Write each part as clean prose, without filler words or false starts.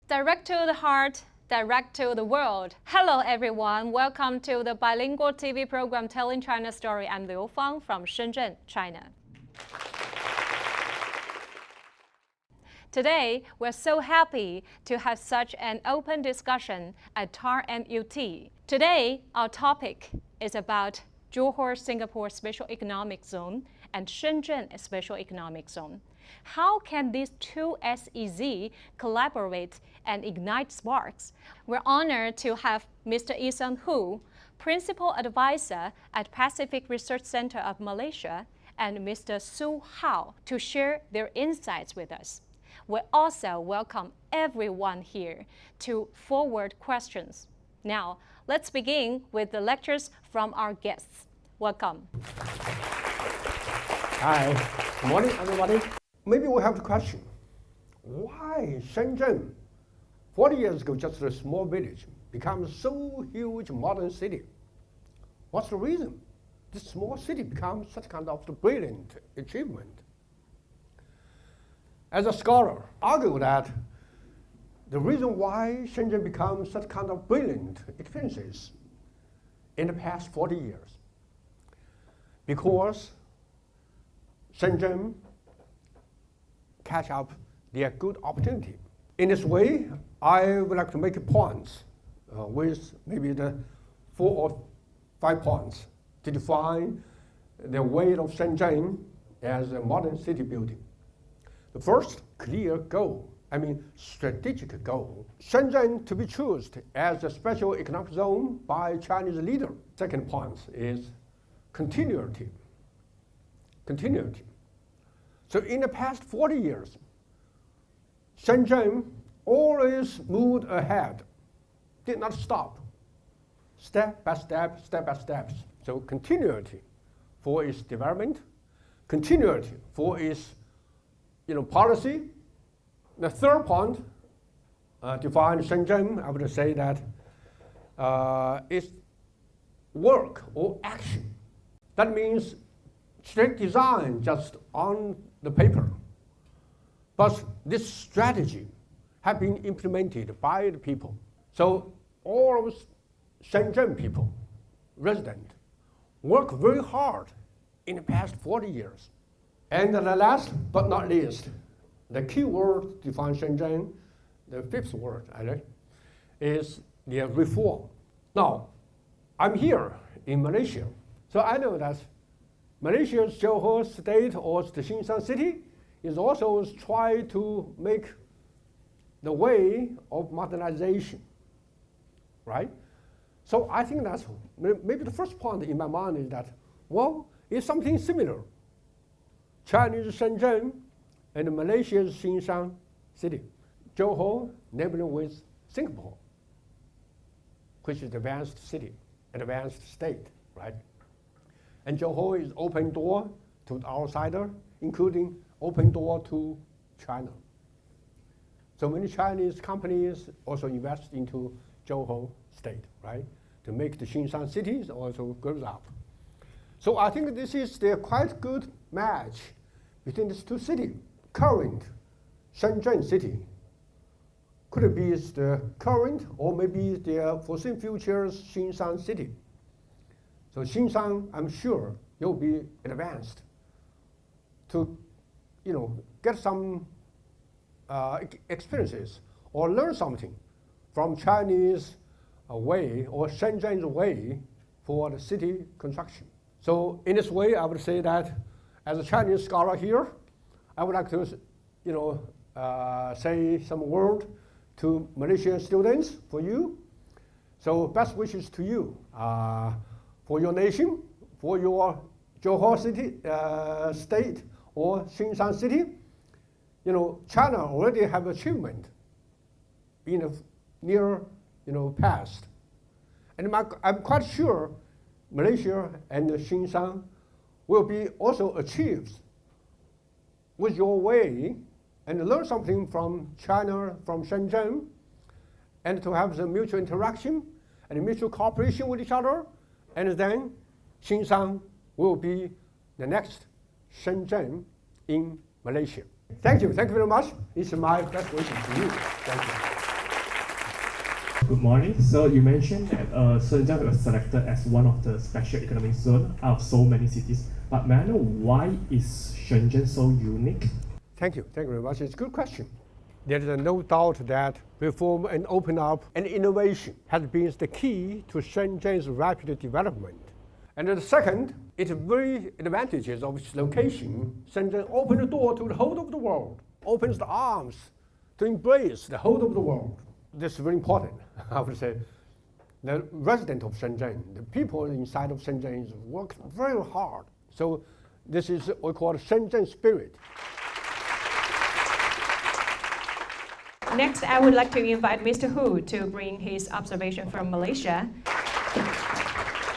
Direct to the heart, direct to the world. Hello everyone, welcome to the bilingual TV program Telling China's Story. I'm Liu Fang from Shenzhen, China. Today, we're so happy to have such an open discussion at TAR MUT. Today, our topic is about Johor Singapore Special Economic Zone and Shenzhen Special Economic Zone. How can these two SEZ collaborate and ignite sparks? We're honored to have Mr. Isan Hu, Principal Advisor at Pacific Research Center of Malaysia, and Mr. Su Hao to share their insights with us. We also welcome everyone here to forward questions. Now, let's begin with the lectures from our guests. Welcome. Hi, good morning, everybody. Maybe we have the question, why Shenzhen, 40 years ago, just a small village, becomes so huge modern city? What's the reason? This small city becomes such kind of brilliant achievement. As a scholar, I argue that the reason why Shenzhen becomes such kind of brilliant experiences in the past 40 years, because Shenzhen catch up their good opportunity. In this way, I would like to make points with maybe the 4 or 5 points to define the way of Shenzhen as a modern city building. The first clear goal, strategic goal, Shenzhen to be chosen as a special economic zone by Chinese leader. Second point is continuity. Continuity. So in the past 40 years, Shenzhen always moved ahead, did not stop, step by step, step by step. So continuity for its development, continuity for its policy. The third point, define Shenzhen, I would say that it's work or action. That means strict design just on the paper. But this strategy has been implemented by the people. So all of Shenzhen people, residents, work very hard in the past 40 years. And the last but not least, the key word to define Shenzhen, the fifth word, is the reform. Now, I'm here in Malaysia, so I know that Malaysia's Johor state or the Xinjiang city is also trying to make the way of modernization, right? So I think that's maybe the first point in my mind is that, well, it's something similar. Chinese Shenzhen and Malaysia's Xinjiang city. Johor neighboring with Singapore, which is advanced city, advanced state, right? And Johor is open door to the outsider, including open door to China. So many Chinese companies also invest into Johor state, right? To make the Xinjiang cities also grows up. So I think this is the quite good match between these two cities. Current Shenzhen city could be the current or maybe the foreseen future's Xinjiang city. So Xinjiang, I'm sure, will be advanced to, get some experiences or learn something from Chinese way or Shenzhen's way for the city construction. So in this way, I would say that as a Chinese scholar here, I would like to, say some word to Malaysian students for you. So best wishes to you. For your nation, for your Johor city, state, or Xinjiang city, China already have achievement in the near, past. And I'm quite sure Malaysia and Xinjiang will be also achieved with your way and learn something from China, from Shenzhen, and to have the mutual interaction and mutual cooperation with each other. And then Xinjiang will be the next Shenzhen in Malaysia. Thank you very much. It's my best wishes to you. Thank you. Good morning. So you mentioned that Shenzhen was selected as one of the special economic zones out of so many cities. But may I know why is Shenzhen so unique? Thank you very much. It's a good question. There is no doubt that reform and open up and innovation has been the key to Shenzhen's rapid development. And the second, it's very advantages of its location. Shenzhen opens the door to the whole of the world, opens the arms to embrace the whole of the world. This is very important, I would say. The resident of Shenzhen, the people inside of Shenzhen work very hard. So this is what we call the Shenzhen spirit. Next, I would like to invite Mr. Hu to bring his observation from Malaysia.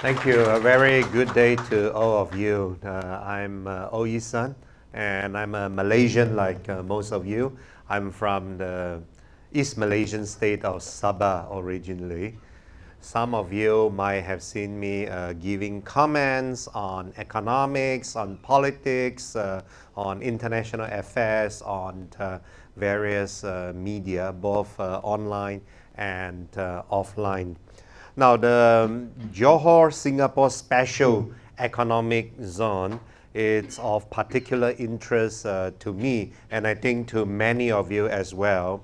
Thank you. A very good day to all of you. I'm Oi San, and I'm a Malaysian like most of you. I'm from the East Malaysian state of Sabah originally. Some of you might have seen me giving comments on economics, on politics, on international affairs, on various media, both online and offline. Now, the Johor Singapore Special Economic Zone, it's of particular interest to me, and I think to many of you as well.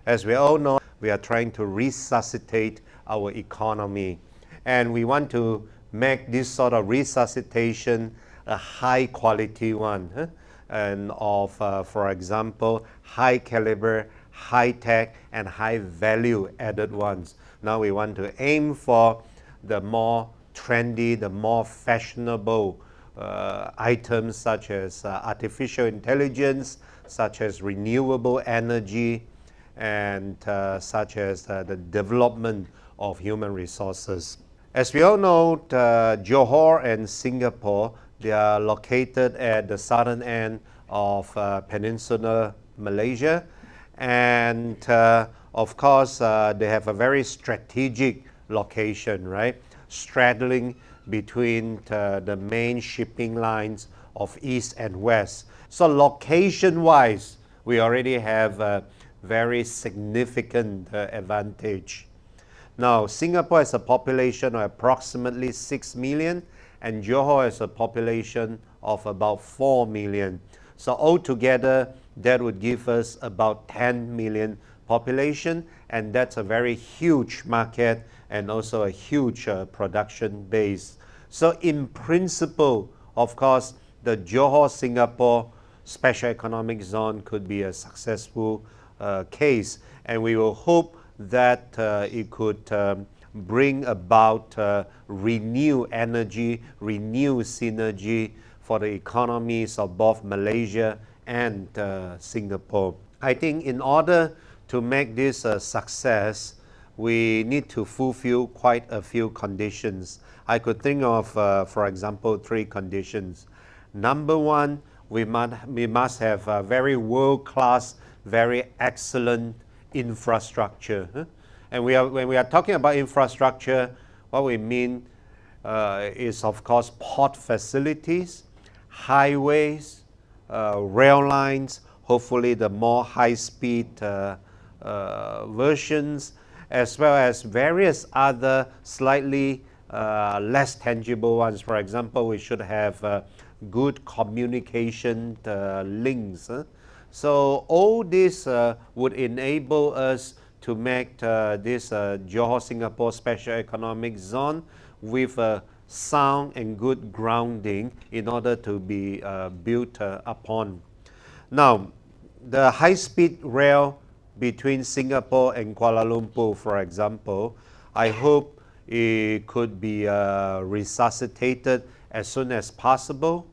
As we all know, we are trying to resuscitate our economy, and we want to make this sort of resuscitation a high quality one, and of, for example, high caliber, high tech, and high value added ones. Now we want to aim for the more trendy, the more fashionable items such as artificial intelligence, such as renewable energy, and such as the development of human resources. As we all know, Johor and Singapore, they are located at the southern end of peninsular Malaysia, and of course they have a very strategic location, right, straddling between the main shipping lines of east and west. So location wise, we already have a very significant advantage. Now, Singapore has a population of approximately 6 million, and Johor has a population of about 4 million. So altogether, that would give us about 10 million population, and that's a very huge market and also a huge production base. So in principle, of course, the Johor Singapore Special Economic Zone could be a successful case, and we will hope that it could bring about renewed energy, renewed synergy for the economies of both Malaysia and Singapore. I think in order to make this a success, we need to fulfill quite a few conditions. I could think of, for example, 3 conditions. Number one, we must have a very world-class, very excellent infrastructure. And when we are talking about infrastructure, what we mean is, of course, port facilities, highways, rail lines, hopefully the more high-speed versions, as well as various other slightly less tangible ones. For example, we should have good communication links. So all this would enable us to make this Johor Singapore Special Economic Zone with a sound and good grounding in order to be built upon. Now, the high-speed rail between Singapore and Kuala Lumpur, for example, I hope it could be resuscitated as soon as possible,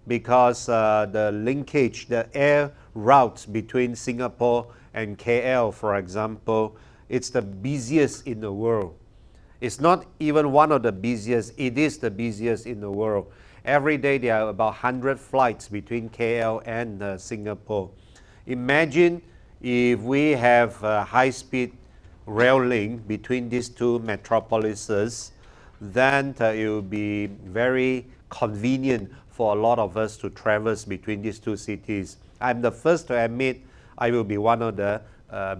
because the linkage, the air routes between Singapore and KL, for example, it's the busiest in the world. It's not even one of the busiest, it is the busiest in the world. Every day there are about 100 flights between KL and Singapore. Imagine if we have a high-speed rail link between these two metropolises, then it will be very convenient for a lot of us to traverse between these two cities. I'm the first to admit I will be one of the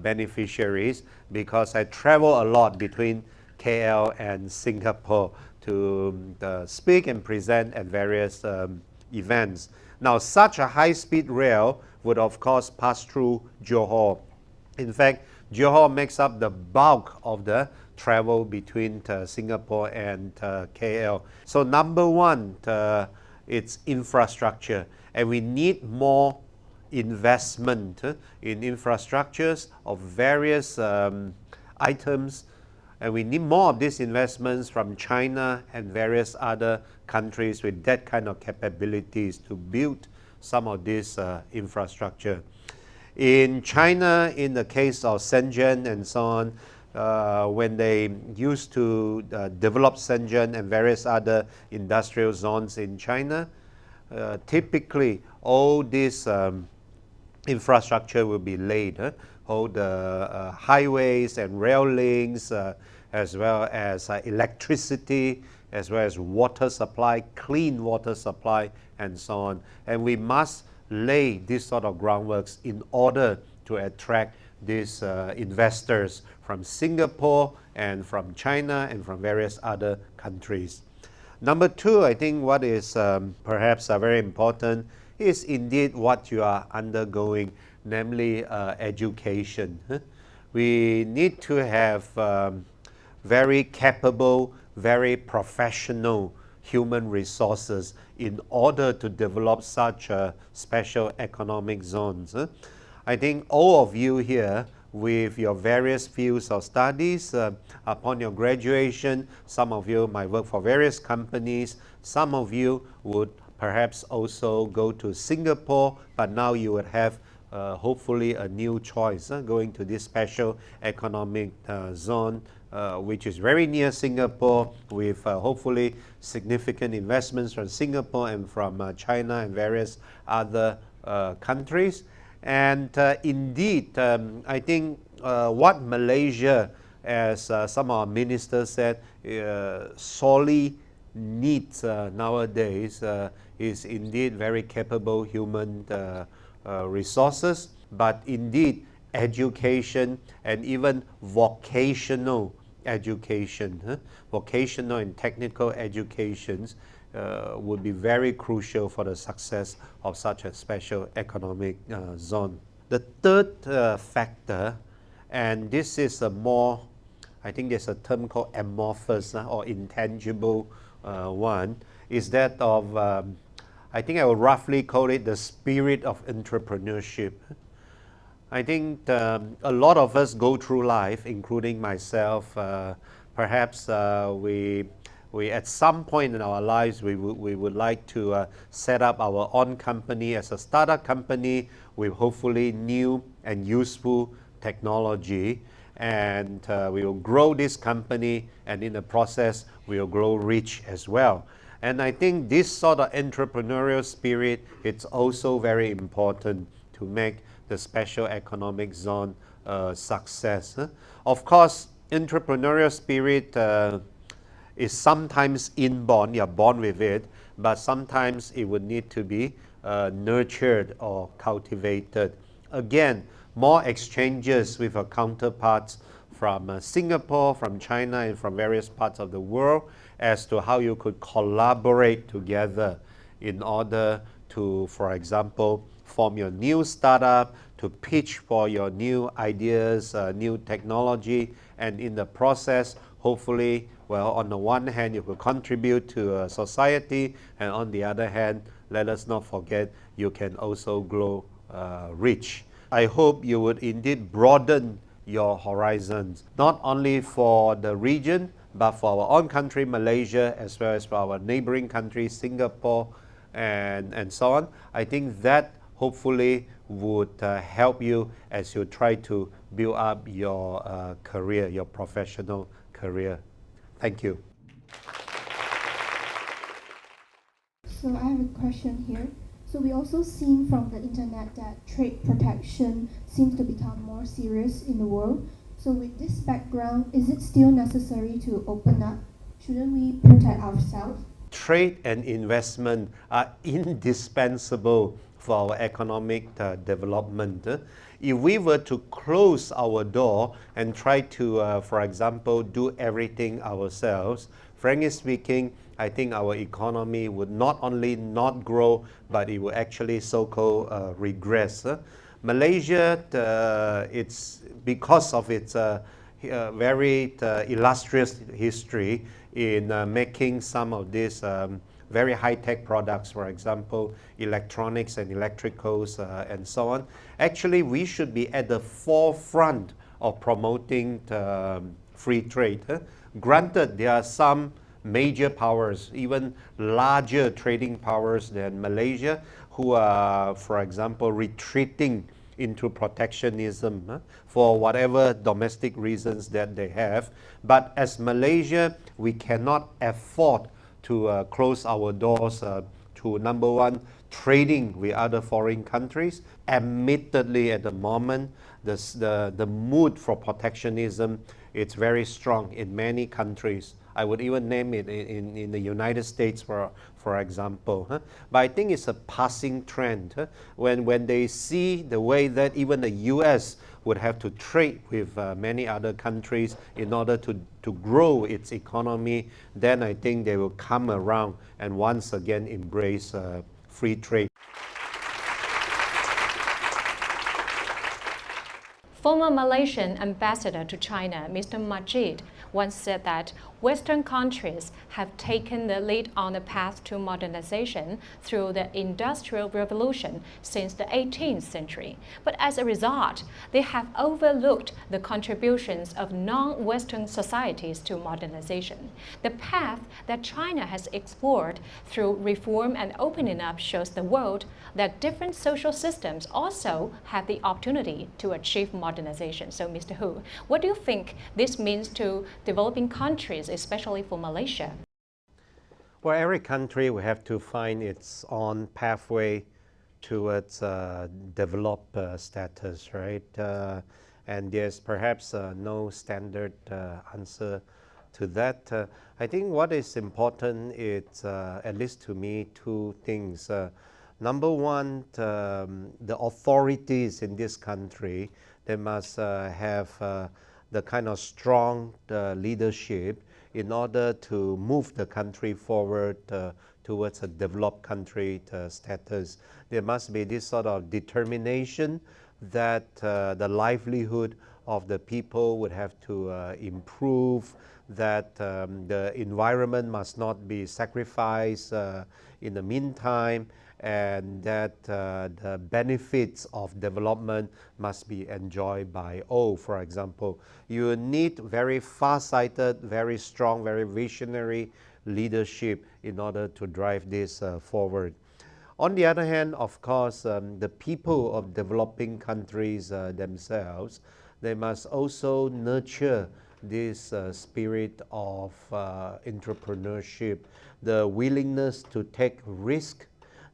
beneficiaries because I travel a lot between KL and Singapore to speak and present at various events. Now, such a high-speed rail would of course pass through Johor. In fact, Johor makes up the bulk of the travel between Singapore and KL. So number one, it's infrastructure, and we need more investment in infrastructures of various items, and we need more of these investments from China and various other countries with that kind of capabilities to build some of this infrastructure. In China, in the case of Shenzhen and so on, when they used to develop Shenzhen and various other industrial zones in China, typically all this infrastructure will be laid, all the highways and rail links, as well as electricity, as well as water supply, clean water supply, and so on. And we must lay this sort of groundworks in order to attract these investors from Singapore and from China and from various other countries. Number two, I think what is perhaps very important is indeed what you are undergoing, namely education. We need to have very capable, very professional human resources in order to develop such special economic zones. I think all of you here with your various fields of studies, upon your graduation, some of you might work for various companies, some of you would perhaps also go to Singapore, but now you would have hopefully a new choice going to this special economic zone, which is very near Singapore, with hopefully significant investments from Singapore and from China and various other countries. And indeed, I think what Malaysia, as some of our ministers said, sorely needs nowadays is indeed very capable human resources, but indeed education and even vocational education, vocational and technical educations would be very crucial for the success of such a special economic zone. The third factor, and this is a more, I think there's a term called amorphous or intangible one, is that of, I think I would roughly call it the spirit of entrepreneurship. I think a lot of us go through life, including myself, perhaps we at some point in our lives we would like to set up our own company as a startup company with hopefully new and useful technology, and we will grow this company, and in the process we will grow rich as well. And I think this sort of entrepreneurial spirit, it's also very important to make the special economic zone success. Of course, entrepreneurial spirit is sometimes inborn, you're born with it, but sometimes it would need to be nurtured or cultivated. Again, more exchanges with our counterparts from Singapore, from China, and from various parts of the world as to how you could collaborate together in order to, for example, form your new startup, to pitch for your new ideas, new technology, and in the process, hopefully, well, on the one hand, you will contribute to society, and on the other hand, let us not forget, you can also grow rich. I hope you would indeed broaden your horizons, not only for the region, but for our own country, Malaysia, as well as for our neighboring countries, Singapore, and so on. I think that hopefully would help you as you try to build up your career, your professional career. Thank you. So I have a question here. So we also seen from the internet that trade protection seems to become more serious in the world. So with this background, is it still necessary to open up? Shouldn't we protect ourselves? Trade and investment are indispensable our economic development. If we were to close our door and try to, for example, do everything ourselves, frankly speaking, I think our economy would not only not grow, but it would actually so-called regress. Malaysia, it's because of its very illustrious history in making some of these very high-tech products, for example, electronics and electricals and so on. Actually, we should be at the forefront of promoting free trade. Granted, there are some major powers, even larger trading powers than Malaysia, who are, for example, retreating into protectionism for whatever domestic reasons that they have. But as Malaysia, we cannot afford to close our doors to, number one, trading with other foreign countries. Admittedly, at the moment, the mood for protectionism, it's very strong in many countries. I would even name it in the United States, for example. But I think it's a passing trend. When they see the way that even the US would have to trade with many other countries in order to grow its economy, then I think they will come around and once again embrace free trade. Former Malaysian ambassador to China, Mr. Majid, once said that Western countries have taken the lead on the path to modernization through the Industrial Revolution since the 18th century. But as a result, they have overlooked the contributions of non-Western societies to modernization. The path that China has explored through reform and opening up shows the world that different social systems also have the opportunity to achieve modernization. So, Mr. Hu, what do you think this means to developing countries, especially for Malaysia? Well, every country will have to find its own pathway towards developed status, right? And there's perhaps no standard answer to that. I think what is important is, at least to me, two things. Number one, the authorities in this country, they must have the kind of strong leadership in order to move the country forward towards a developed country status. There must be this sort of determination that the livelihood of the people would have to improve, that the environment must not be sacrificed in the meantime, and that the benefits of development must be enjoyed by all. For example, you need very far-sighted, very strong, very visionary leadership in order to drive this forward. On the other hand, of course, the people of developing countries themselves, they must also nurture this spirit of entrepreneurship, the willingness to take risk,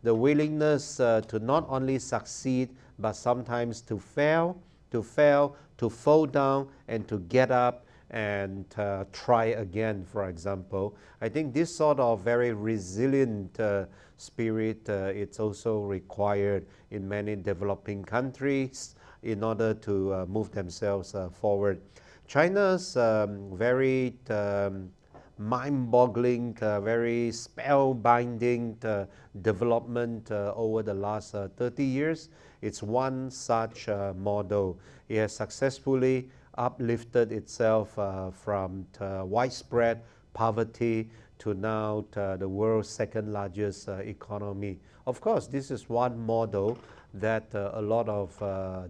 the willingness to not only succeed, but sometimes to fail, to fall down, and to get up and try again, for example. I think this sort of very resilient spirit, it's also required in many developing countries in order to move themselves forward. China's very mind-boggling, very spellbinding development over the last 30 years. It's one such model. It has successfully uplifted itself from widespread poverty to now the world's second largest economy. Of course, this is one model that a lot of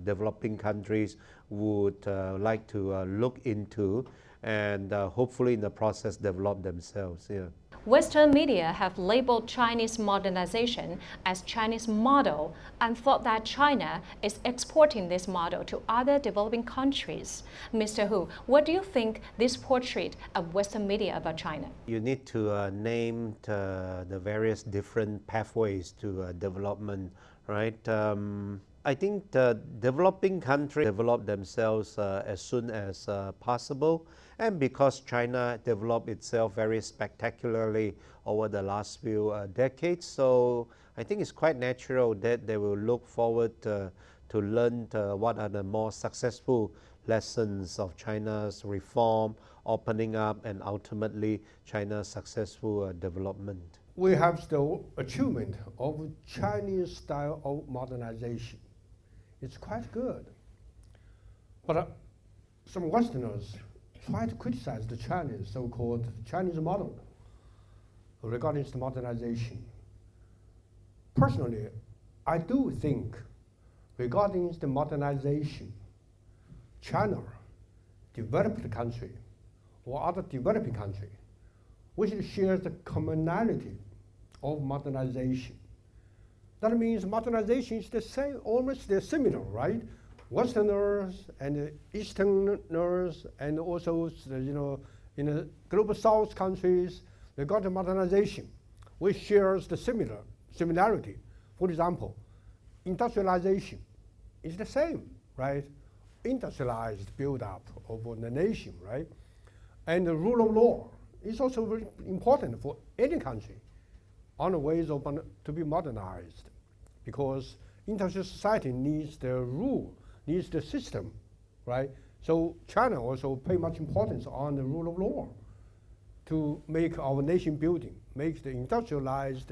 developing countries would like to look into and hopefully in the process develop themselves. Yeah. Western media have labeled Chinese modernization as Chinese model and thought that China is exporting this model to other developing countries. Mr. Hu, what do you think this portrait of Western media about China? You need to name the various different pathways to development, right? I think the developing countries develop themselves as soon as possible, and because China developed itself very spectacularly over the last few decades, so I think it's quite natural that they will look forward to learn what are the more successful lessons of China's reform, opening up, and ultimately China's successful development. We have the achievement of Chinese style of modernization. It's quite good. But some Westerners try to criticize the Chinese, so-called Chinese model regarding the modernization. Personally, I do think regarding the modernization, China, developed country, or other developing country, we should share the commonality of modernization. That means modernization is the same, almost similar, right? Westerners and Easterners, and also, in the global South countries, they got the modernization, which shares the similarity. For example, industrialization is the same, right? Industrialized build-up of the nation, right? And the rule of law is also very important for any country on the ways of to be modernized, because industrial society needs the rule, needs the system, right? So China also pay much importance on the rule of law to make our nation building, make the industrialized,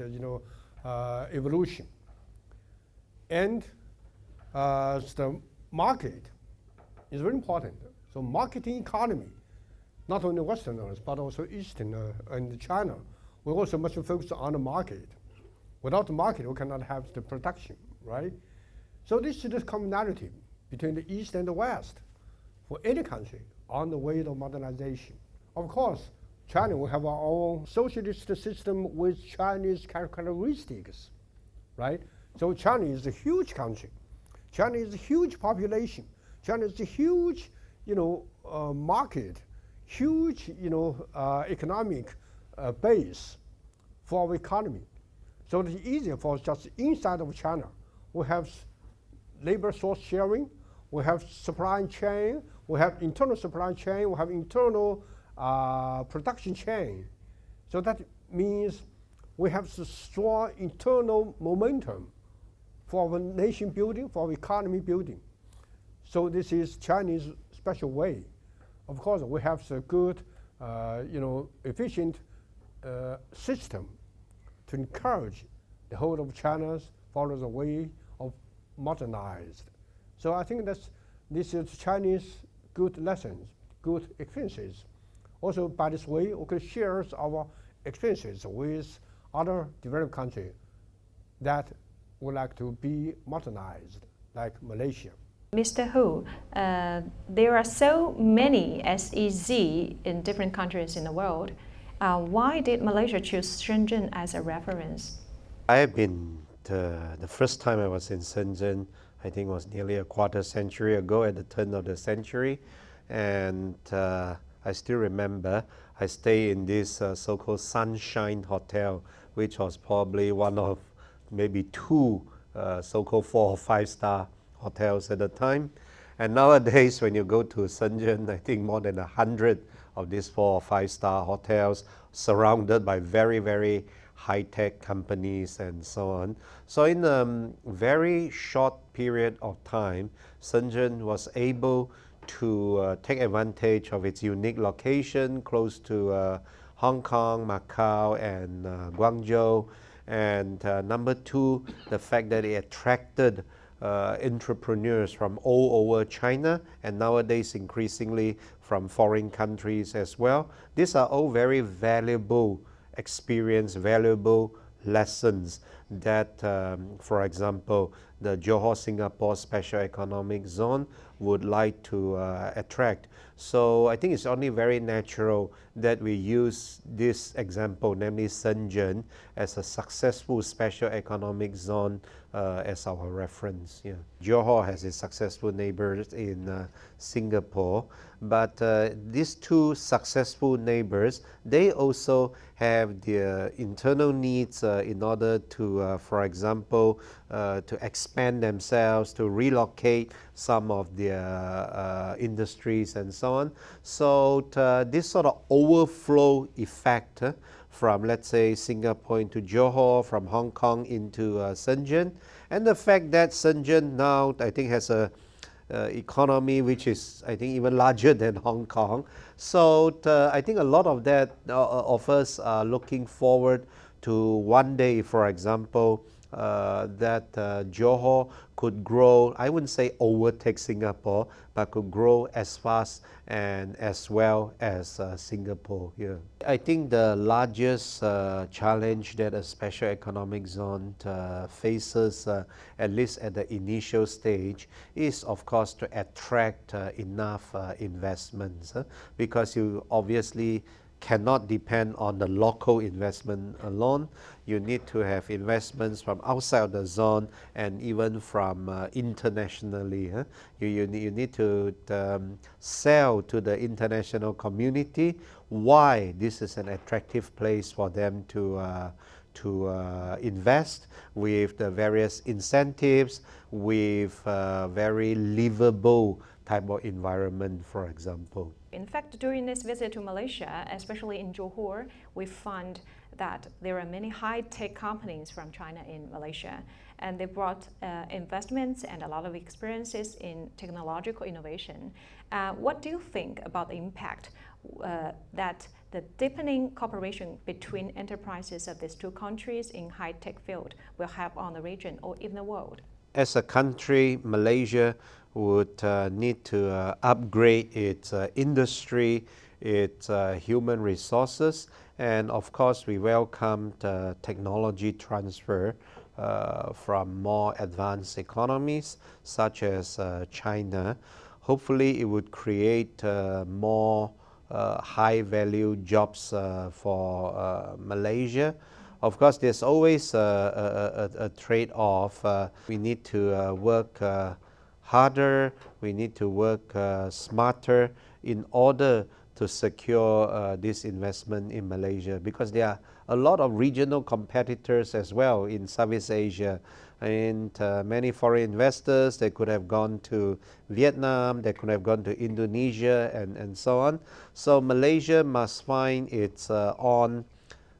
evolution. And the market is very important. So marketing economy, not only Westerners, but also Eastern and China, we also must focus on the market. Without the market, we cannot have the production, right? So this is the commonality between the East and the West for any country on the way of modernization. Of course, China will have our own socialist system with Chinese characteristics, right? So China is a huge country. China is a huge population. China is a huge, market, huge, economic base for our economy. So it's easier for us just inside of China. We have labor source sharing, we have supply chain, we have internal supply chain, we have internal production chain. So that means we have a strong internal momentum for our nation building, for our economy building. So this is Chinese special way. Of course, we have a good, efficient system to encourage the whole of China follow the way of modernized. So I think this is Chinese good lessons, good experiences. Also, by this way, we can share our experiences with other developed countries that would like to be modernized, like Malaysia. Mr. Hu, there are so many SEZ in different countries in the world. Why did Malaysia choose Shenzhen as a reference? I have been, the first time I was in Shenzhen, I think it was nearly a quarter century ago at the turn of the century. And I still remember I stayed in this so-called Sunshine Hotel, which was probably one of maybe two so-called 4 or 5 star hotels at the time. And nowadays, when you go to Shenzhen, I think more than 100 of these 4 or 5 star hotels surrounded by very, very high-tech companies and so on. So in a very short period of time, Shenzhen was able to take advantage of its unique location close to Hong Kong, Macau, and Guangzhou. And number 2, the fact that it attracted entrepreneurs from all over China, and nowadays increasingly from foreign countries as well. These are all very valuable experience, valuable lessons that, for example, the Johor Singapore Special Economic Zone would like to attract. So I think it's only very natural that we use this example, namely Shenzhen, as a successful special economic zone as our reference. Yeah. Johor has its successful neighbors in Singapore, but these 2 successful neighbors, they also have their internal needs in order to, for example, to expand themselves, to relocate some of their industries and so on. So this sort of overflow effect from, let's say, Singapore into Johor, from Hong Kong into Shenzhen. And the fact that Shenzhen now, I think, has a economy which is, I think, even larger than Hong Kong. So I think a lot of that of us are looking forward to one day, for example, that Johor could grow, I wouldn't say overtake Singapore, but could grow as fast and as well as Singapore here. I think the largest challenge that a special economic zone faces, at least at the initial stage, is of course to attract enough investments, because you obviously cannot depend on the local investment alone. You need to have investments from outside of the zone and even from internationally. You need to sell to the international community why this is an attractive place for them to invest, with the various incentives, with very livable type of environment, for example. In fact, during this visit to Malaysia, especially in Johor, we found that there are many high-tech companies from China in Malaysia, and they brought investments and a lot of experiences in technological innovation. What do you think about the impact that the deepening cooperation between enterprises of these two countries in high-tech field will have on the region or even the world? As a country, Malaysia would need to upgrade its industry, its human resources, and of course we welcome the technology transfer from more advanced economies such as China. Hopefully it would create more high-value jobs for Malaysia. Of course, there's always a trade-off. We need to work harder, we need to work smarter in order to secure this investment in Malaysia, because there are a lot of regional competitors as well in Southeast Asia, and many foreign investors, they could have gone to Vietnam, they could have gone to Indonesia and so on. So Malaysia must find its own,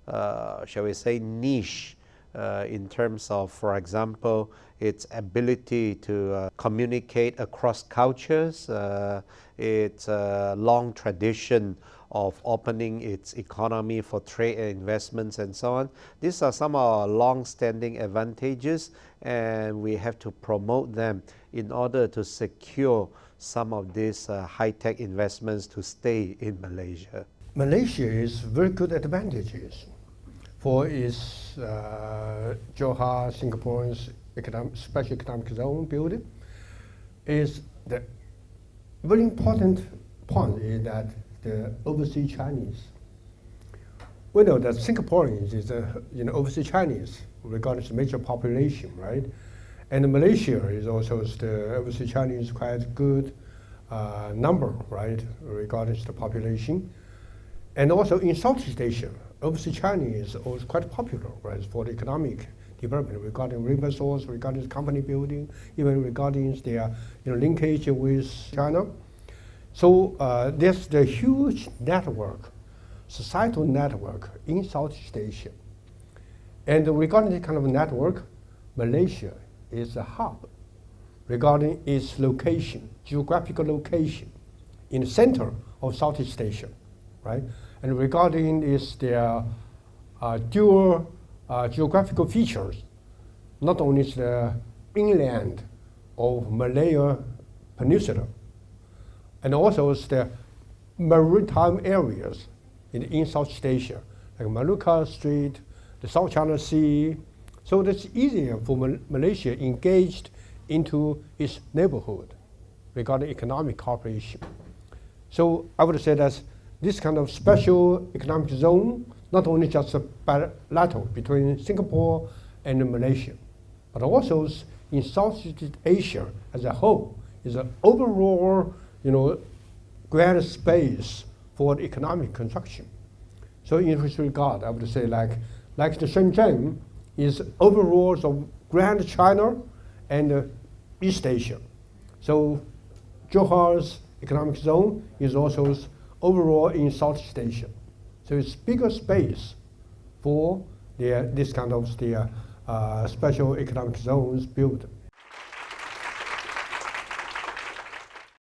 shall we say, niche in terms of, for example, its ability to communicate across cultures, its long tradition of opening its economy for trade and investments and so on. These are some of our long-standing advantages, and we have to promote them in order to secure some of these high-tech investments to stay in Malaysia. Malaysia is very good advantages for its Johor Singapore's special economic zone building. Is the very important point is that the overseas Chinese. We know that Singaporeans is overseas Chinese regarding the major population, right? And Malaysia is also the overseas Chinese quite good number, right, regarding the population. And also in Southeast Asia, overseas Chinese is also quite popular, right, for the economic development regarding resource, regarding company building, even regarding their linkage with China. So there's the huge network, societal network in Southeast Asia. And regarding this kind of network, Malaysia is a hub regarding its location, geographical location in the center of Southeast Asia, right? And regarding their dual geographical features, not only is the inland of Malaya Peninsula, and also is the maritime areas in Southeast Asia, like Malacca Strait, the South China Sea. So it's easier for Malaysia engaged into its neighborhood regarding economic cooperation. So I would say that this kind of special economic zone, not only just a bilateral between Singapore and Malaysia, but also in Southeast Asia as a whole, is an overall, greater space for economic construction. So in this regard, I would say like the Shenzhen is overall of Grand China and East Asia. So Johor's economic zone is also overall in Southeast Asia. So it's bigger space for this kind of the special economic zones built.